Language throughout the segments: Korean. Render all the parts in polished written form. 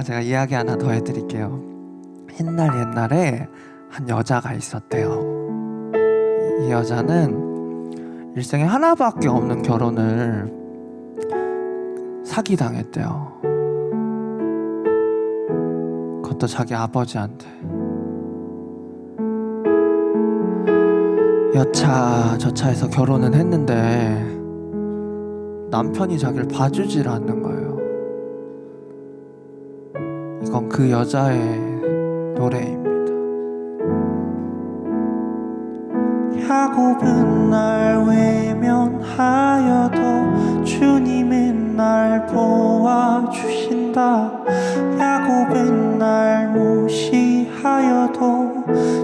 제가 이야기 하나 더 해드릴게요. 옛날에 한 여자가 있었대요. 이 여자는 일생에 하나밖에 없는 결혼을 사기당했대요. 그것도 자기 아버지한테. 여차 저차해서 결혼은 했는데 남편이 자기를 봐주질 않는 거예요. 이건 그 여자의 노래입니다. 야곱은 날 외면하여도 주님은 날 보아주신다. 야곱은 날 무시하여도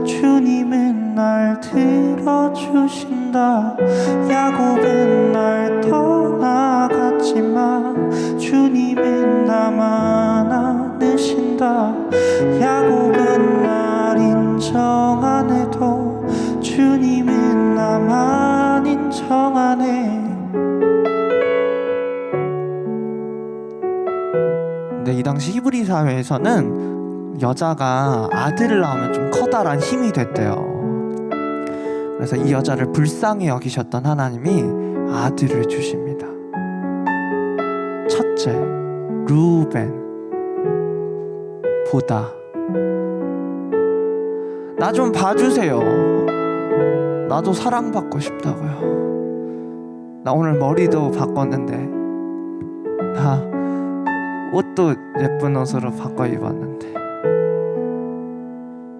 주님은 날 들어주신다. 야곱은 날 떠나갔지만 주님은 나만 안으신다. 야곱은 날 인정 안 해도 주님은 나만 인정하네. 근데 이 당시 히브리 사회에서는 여자가 아들을 낳으면 좀 커다란 힘이 됐대요. 그래서 이 여자를 불쌍히 여기셨던 하나님이 아들을 주십니다. 첫째, 루벤 보다 나 좀 봐주세요. 나도 사랑받고 싶다고요. 나 오늘 머리도 바꿨는데, 나 옷도 예쁜 옷으로 바꿔 입었는데,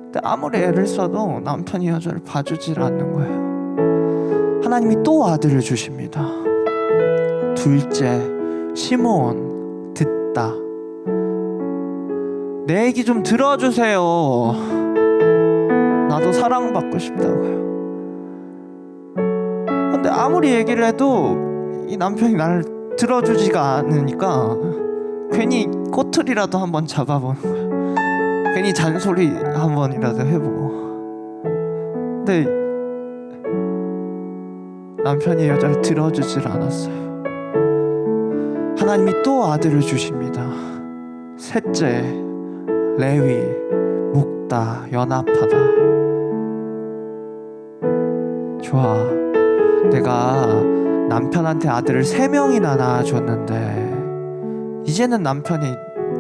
근데 아무리 애를 써도 남편이 여자를 봐주질 않는 거예요. 하나님이 또 아들을 주십니다. 둘째, 시므온 듣다. 내 얘기 좀 들어주세요. 나도 사랑받고 싶다고요. 근데 아무리 얘기를 해도 이 남편이 나를 들어주지가 않으니까 괜히 꼬투리라도 한번 잡아보는 거야. 괜히 잔소리 한 번이라도 해보고. 근데 남편이 여자를 들어주질 않았어요. 하나님이 또 아들을 주십니다. 셋째, 레위 묵다 연합하다. 좋아, 내가 남편한테 아들을 3명이나 낳아줬는데 이제는 남편이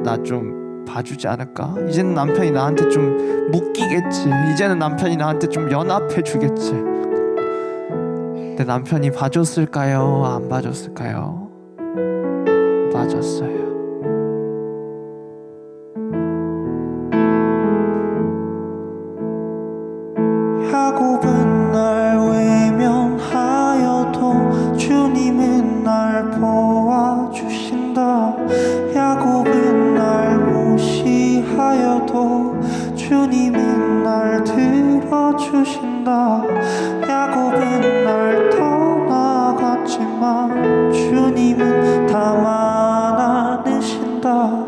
나 좀 봐주지 않을까? 이제는 남편이 나한테 좀 묶이겠지. 이제는 남편이 나한테 좀 연합해 주겠지. 근데 남편이 봐줬을까요? 안 봐줬을까요? 봐줬어요. 야곱은 날 외면하여도 주님은 날 보아주신다. 야곱은 날 무시하여도 주님은 날 들어주신다. 야곱은 날 떠나갔지만 주님은 다만 안으신다.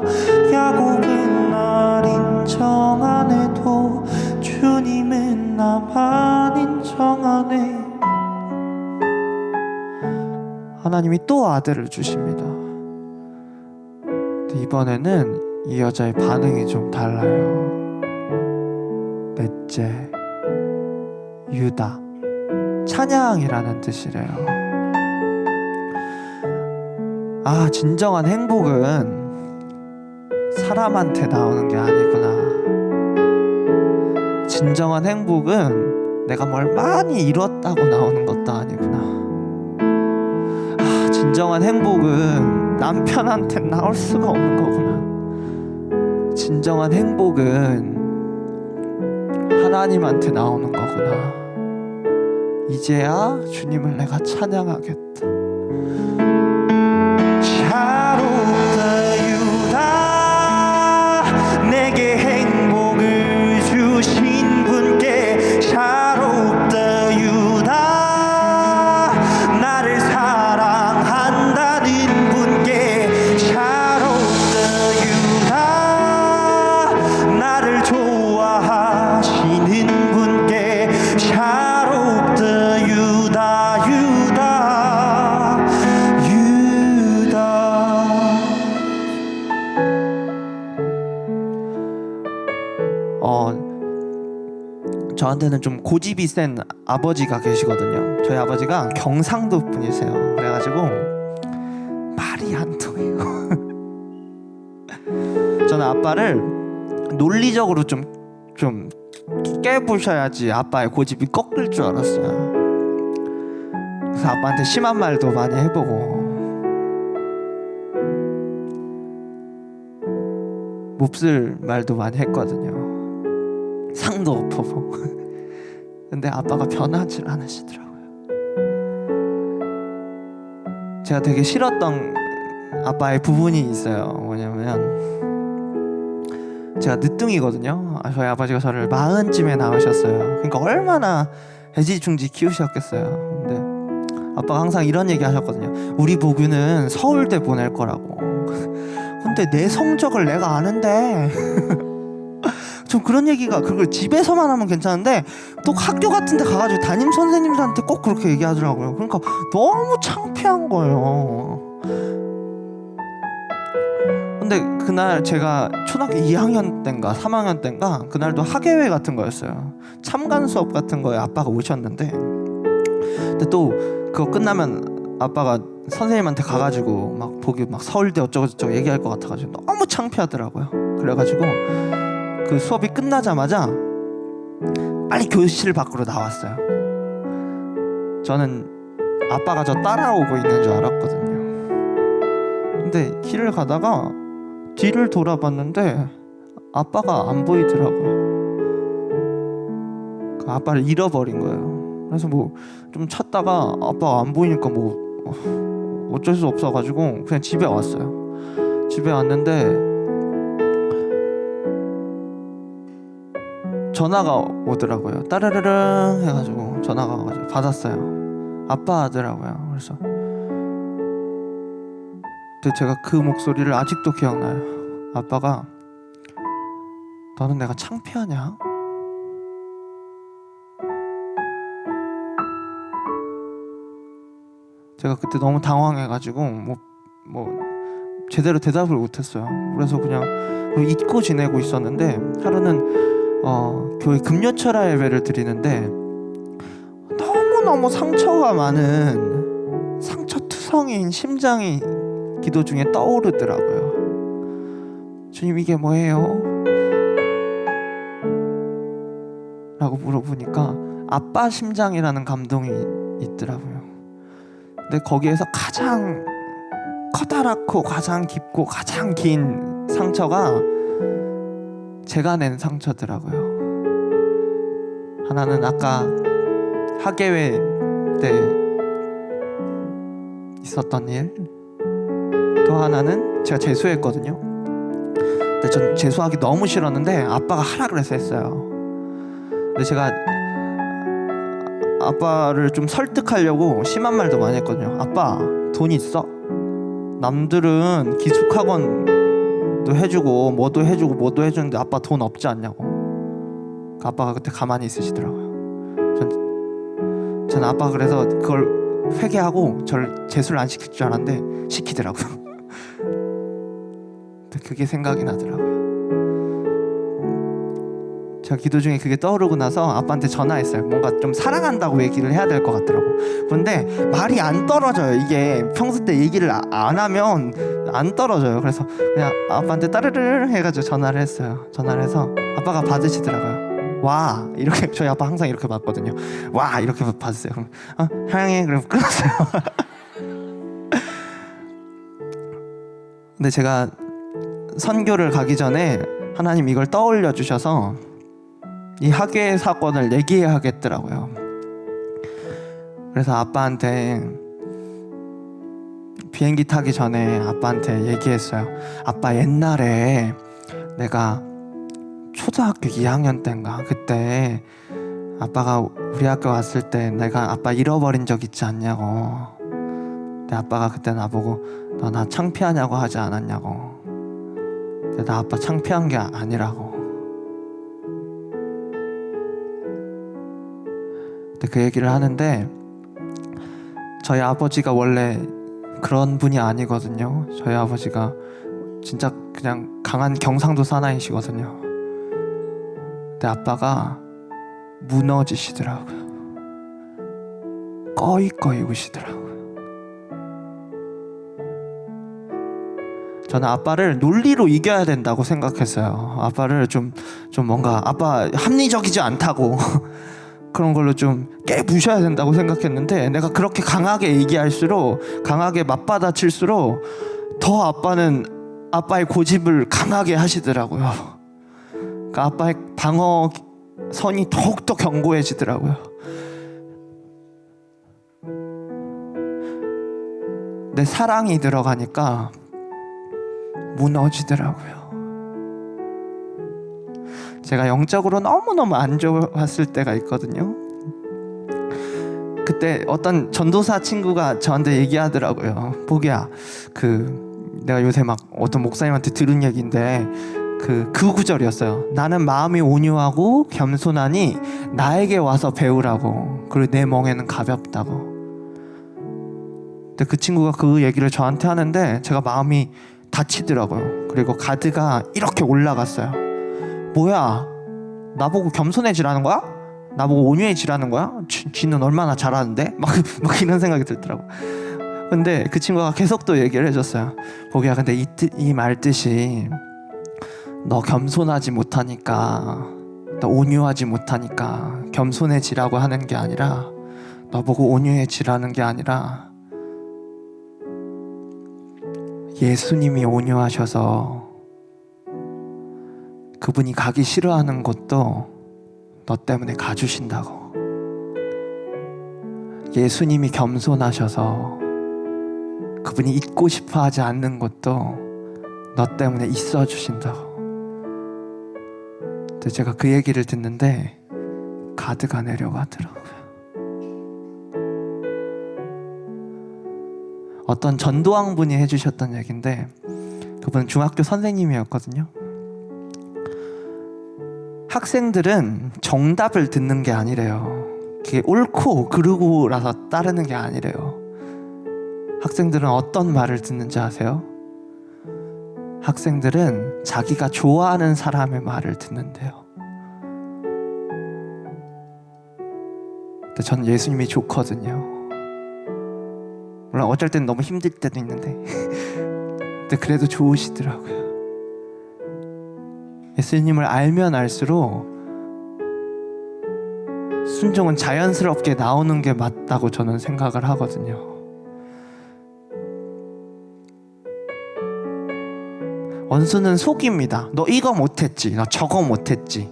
야곱은 날 인정 안 해도 주님은 나만 인정하네. 하나님이 또 아들을 주십니다. 근데 이번에는 이 여자의 반응이 좀 달라요. 넷째, 유다. 찬양이라는 뜻이래요. 진정한 행복은 사람한테 나오는 게 아니구나. 진정한 행복은 내가 뭘 많이 이뤘다고 나오는 것도 아니구나. 진정한 행복은 남편한테 나올 수가 없는 거구나. 진정한 행복은 하나님한테 나오는 거구나. 이제야 주님을 내가 찬양하겠다. 자로다 유다, 내게 행복을 주신 분께. 자로다 유다, 나를 사랑한다는 분께. 자로다 유다, 나를 좋아하시는 분께. 자로다 유다 유다 유다. 저한테는 좀 고집이 센 아버지가 계시거든요. 저희 아버지가 경상도 분이세요. 그래가지고 말이 안 통해요. 저는 아빠를 논리적으로 좀 깨부셔야지 아빠의 고집이 꺾일 줄 알았어요. 그래서 아빠한테 심한 말도 많이 해보고 몹쓸 말도 많이 했거든요. 상도 엎어보고. 근데 아빠가 변하질 않으시더라고요. 제가 되게 싫었던 아빠의 부분이 있어요. 뭐냐면 제가 늦둥이거든요. 저희 아버지가 저를 40쯤에 낳으셨어요. 그러니까 얼마나 애지중지 키우셨겠어요. 근데 아빠가 항상 이런 얘기 하셨거든요. 우리 보규는 서울대 보낼 거라고. 근데 내 성적을 내가 아는데 좀 그런 얘기가, 그걸 집에서만 하면 괜찮은데 또 학교 같은 데 가가지고 담임 선생님들한테 꼭 그렇게 얘기하더라고요. 그러니까 너무 창피한 거예요. 근데 그날 제가 초등학교 2학년 때인가 3학년 때인가 그날도 학예회 같은 거였어요. 참관 수업 같은 거에 아빠가 오셨는데, 근데 또 그거 끝나면 아빠가 선생님한테 가가지고 막 보기 막 서울대 어쩌고저쩌고 얘기할 것 같아가지고 너무 창피하더라고요. 그래가지고 그 수업이 끝나자마자 빨리 교실 밖으로 나왔어요. 저는 아빠가 저 따라오고 있는 줄 알았거든요. 근데 길을 가다가 뒤를 돌아봤는데 아빠가 안 보이더라고요. 그 아빠를 잃어버린 거예요. 그래서 뭐 좀 찾다가 아빠가 안 보이니까 뭐 어쩔 수 없어가지고 그냥 집에 왔어요. 집에 왔는데 전화가 오더라고요. 따르르릉 해가지고 전화가 와가지고 받았어요. 아빠 하더라고요. 그래서 근데 제가 그 목소리를 아직도 기억나요. 아빠가 너는 내가 창피하냐? 제가 그때 너무 당황해가지고 뭐 제대로 대답을 못했어요. 그래서 그냥 잊고 지내고 있었는데 하루는 교회 금요철야 예배를 드리는데 너무너무 상처가 많은 상처투성이인 심장이 기도 중에 떠오르더라고요. 주님 이게 뭐예요? 라고 물어보니까 아빠 심장이라는 감동이 있더라고요. 근데 거기에서 가장 커다랗고 가장 깊고 가장 긴 상처가 제가 낸 상처더라고요. 하나는 아까 학예회 때 있었던 일, 또 하나는 제가 재수했거든요. 근데 전 재수하기 너무 싫었는데 아빠가 하라 그래서 했어요. 근데 제가 아빠를 좀 설득하려고 심한 말도 많이 했거든요. 아빠 돈 있어? 남들은 기숙학원도 해주고 뭐도 해주는데 아빠 돈 없지 않냐고. 아빠가 그때 가만히 있으시더라고요. 전 아빠가 그래서 그걸 회개하고 저를 재수를 안 시킬 줄 알았는데 시키더라고요. 근데 그게 생각이 나더라고요. 제가 기도 중에 그게 떠오르고 나서 아빠한테 전화했어요. 뭔가 좀 사랑한다고 얘기를 해야 될 것 같더라고. 근데 말이 안 떨어져요. 이게 평소 때 얘기를 안 하면 안 떨어져요. 그래서 그냥 아빠한테 따르르 해가지고 전화를 했어요. 전화를 해서 아빠가 받으시더라고요. 와 이렇게, 저희 아빠 항상 이렇게 받거든요. 와 이렇게 받으세요. 그럼 사랑해. 그럼 끊었어요. 근데 제가 선교를 가기 전에 하나님 이걸 떠올려 주셔서 이 학예 사건을 얘기하겠더라고요. 그래서 아빠한테 비행기 타기 전에 아빠한테 얘기했어요. 아빠 옛날에 내가 초등학교 2학년 때인가 그때 아빠가 우리 학교 왔을 때 내가 아빠 잃어버린 적 있지 않냐고. 근데 아빠가 그때 나보고 너 나 창피하냐고 하지 않았냐고. 근데 나 아빠 창피한 게 아니라고. 근데 그 얘기를 하는데 저희 아버지가 원래 그런 분이 아니거든요. 저희 아버지가 진짜 그냥 강한 경상도 사나이시거든요. 내 아빠가 무너지시더라고요. 꺼이꺼이 우시더라고요. 저는 아빠를 논리로 이겨야 된다고 생각했어요. 아빠를 좀 뭔가 아빠 합리적이지 않다고 그런 걸로 좀 깨부셔야 된다고 생각했는데, 내가 그렇게 강하게 얘기할수록, 강하게 맞받아칠수록 더 아빠는 아빠의 고집을 강하게 하시더라고요. 그러니까 아빠의 방어선이 더욱더 견고해지더라고요. 내 사랑이 들어가니까 무너지더라고요. 제가 영적으로 너무너무 안 좋았을 때가 있거든요. 그때 어떤 전도사 친구가 저한테 얘기하더라고요. 보기야, 내가 요새 막 어떤 목사님한테 들은 얘기인데 그 구절이었어요. 나는 마음이 온유하고 겸손하니 나에게 와서 배우라고. 그리고 내 멍에는 가볍다고. 근데 그 친구가 그 얘기를 저한테 하는데 제가 마음이 다치더라고요. 그리고 가드가 이렇게 올라갔어요. 뭐야, 나보고 겸손해지라는 거야? 나보고 온유해지라는 거야? 쥐는 얼마나 잘하는데? 막 이런 생각이 들더라고. 근데 그 친구가 계속 또 얘기를 해줬어요. 보기야, 근데 이 말 뜻이 너 겸손하지 못하니까, 너 온유하지 못하니까 겸손해지라고 하는 게 아니라, 너보고 온유해지라는 게 아니라, 예수님이 온유하셔서 그분이 가기 싫어하는 곳도 너 때문에 가주신다고. 예수님이 겸손하셔서 그분이 있고 싶어 하지 않는 곳도 너 때문에 있어 주신다고. 근데 제가 그 얘기를 듣는데 가드가 내려가더라고요. 어떤 전도왕 분이 해주셨던 얘기인데, 그분은 중학교 선생님이었거든요. 학생들은 정답을 듣는 게 아니래요. 그게 옳고 그르고라서 따르는 게 아니래요. 학생들은 어떤 말을 듣는지 아세요? 학생들은 자기가 좋아하는 사람의 말을 듣는데요. 근데 저는 예수님이 좋거든요. 물론 어쩔 땐 너무 힘들 때도 있는데 근데 그래도 좋으시더라고요. 예수님을 알면 알수록 순종은 자연스럽게 나오는 게 맞다고 저는 생각을 하거든요. 원수는 속입니다. 너 이거 못했지, 너 저거 못했지,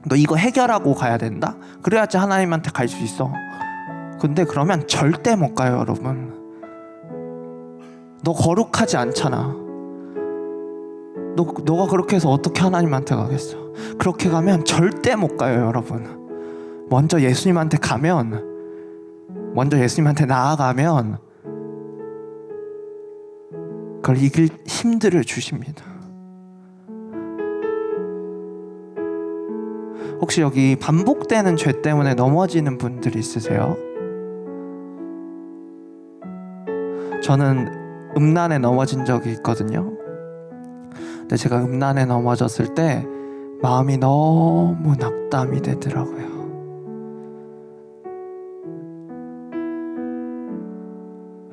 너 이거 해결하고 가야 된다? 그래야지 하나님한테 갈 수 있어. 근데 그러면 절대 못 가요, 여러분. 너 거룩하지 않잖아. 너가 그렇게 해서 어떻게 하나님한테 가겠어? 그렇게 가면 절대 못 가요, 여러분. 먼저 예수님한테 가면, 먼저 예수님한테 나아가면 그걸 이길 힘들을 주십니다. 혹시 여기 반복되는 죄 때문에 넘어지는 분들이 있으세요? 저는 음란에 넘어진 적이 있거든요. 근데 제가 음란에 넘어졌을 때 마음이 너무 낙담이 되더라고요.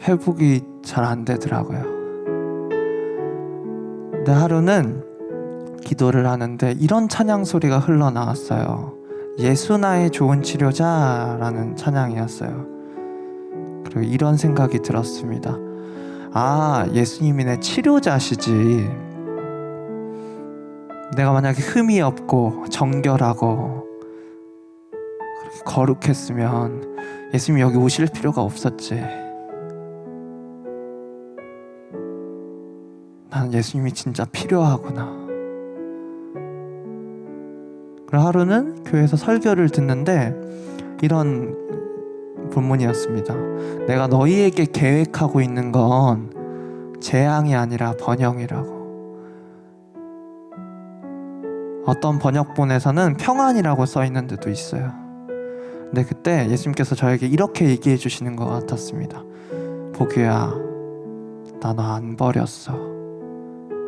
회복이 잘 안 되더라고요. 근데 하루는 기도를 하는데 이런 찬양 소리가 흘러나왔어요. 예수 나의 좋은 치료자라는 찬양이었어요. 그리고 이런 생각이 들었습니다. 아, 예수님이 내 치료자시지. 내가 만약에 흠이 없고 정결하고 그렇게 거룩했으면 예수님이 여기 오실 필요가 없었지. 나는 예수님이 진짜 필요하구나. 그리고 하루는 교회에서 설교를 듣는데 이런 본문이었습니다. 내가 너희에게 계획하고 있는 건 재앙이 아니라 번영이라고. 어떤 번역본에서는 평안이라고 써 있는 데도 있어요. 근데 그때 예수님께서 저에게 이렇게 얘기해 주시는 것 같았습니다. 보규야, 나 너 안 버렸어.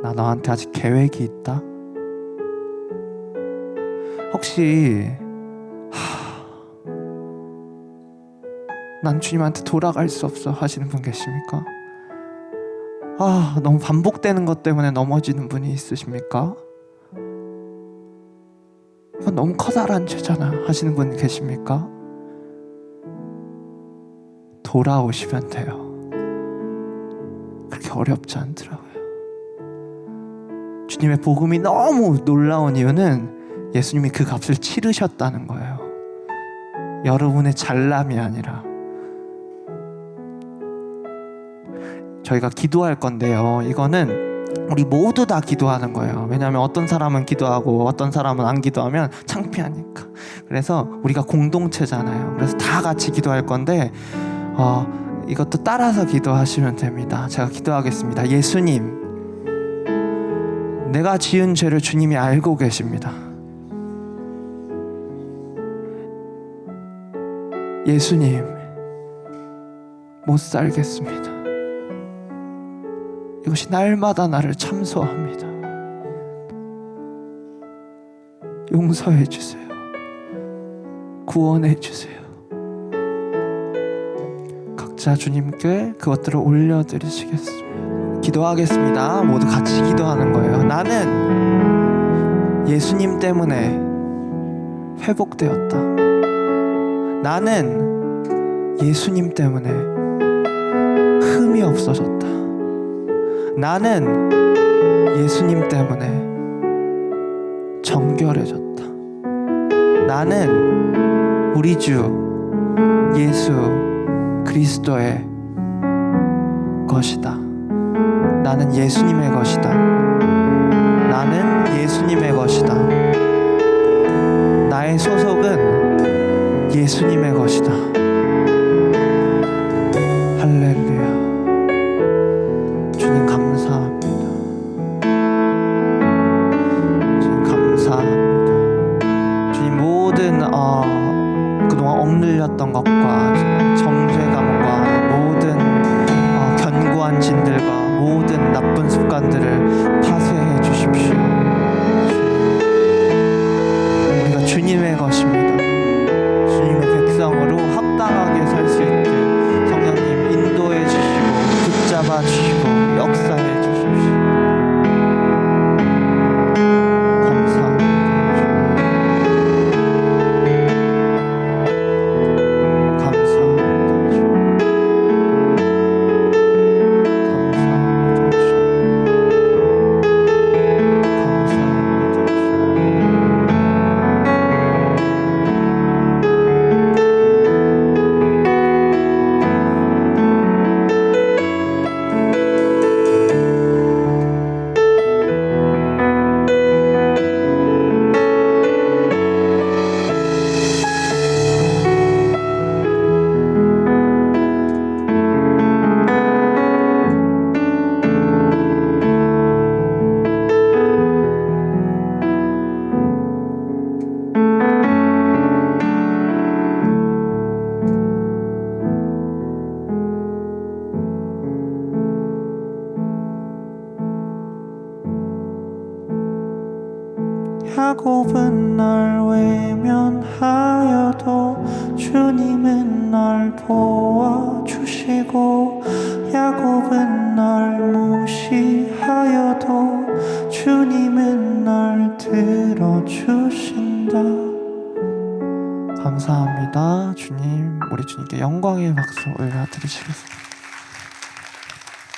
나 너한테 아직 계획이 있다. 혹시 난 주님한테 돌아갈 수 없어 하시는 분 계십니까? 너무 반복되는 것 때문에 넘어지는 분이 있으십니까? 이건 너무 커다란 죄잖아 하시는 분 계십니까? 돌아오시면 돼요. 그렇게 어렵지 않더라고요. 주님의 복음이 너무 놀라운 이유는 예수님이 그 값을 치르셨다는 거예요. 여러분의 잘남이 아니라. 저희가 기도할 건데요, 이거는 우리 모두 다 기도하는 거예요. 왜냐하면 어떤 사람은 기도하고 어떤 사람은 안 기도하면 창피하니까. 그래서 우리가 공동체잖아요. 그래서 다 같이 기도할 건데 이것도 따라서 기도하시면 됩니다. 제가 기도하겠습니다. 예수님, 내가 지은 죄를 주님이 알고 계십니다. 예수님, 못 살겠습니다. 이것이 날마다 나를 참소합니다. 용서해 주세요. 구원해 주세요. 각자 주님께 그것들을 올려드리시겠습니다. 기도하겠습니다. 모두 같이 기도하는 거예요. 나는 예수님 때문에 회복되었다. 나는 예수님 때문에 흠이 없어졌다. 나는 예수님 때문에 정결해졌다. 나는 우리 주 예수 그리스도의 것이다. 나는 예수님의 것이다. 나는 예수님의 것이다. 나의 소속은 예수님의 것이다. 할렐루야. 주님 감사합니다. 주님 감사합니다. 주님 모든 그동안 억눌렸던 것과 정죄감과 모든 견고한 진들과 모든 나쁜 습관들을 파쇄해 주십시오. 우리가 주님의 것입니다. 주님의 백성으로 합당하게 살 수 있게 성령님 인도해 주시고 붙잡아 주시고 역사해 주십시오. 감사합니다. 감사합니다. 야곱은 날 외면하여도 주님은 날 보아주시고 야곱은 날 무시하여도 주님은 날 들어주신다. 감사합니다. 주님, 우리 주님께 영광의 박수 올려드리시겠습니다.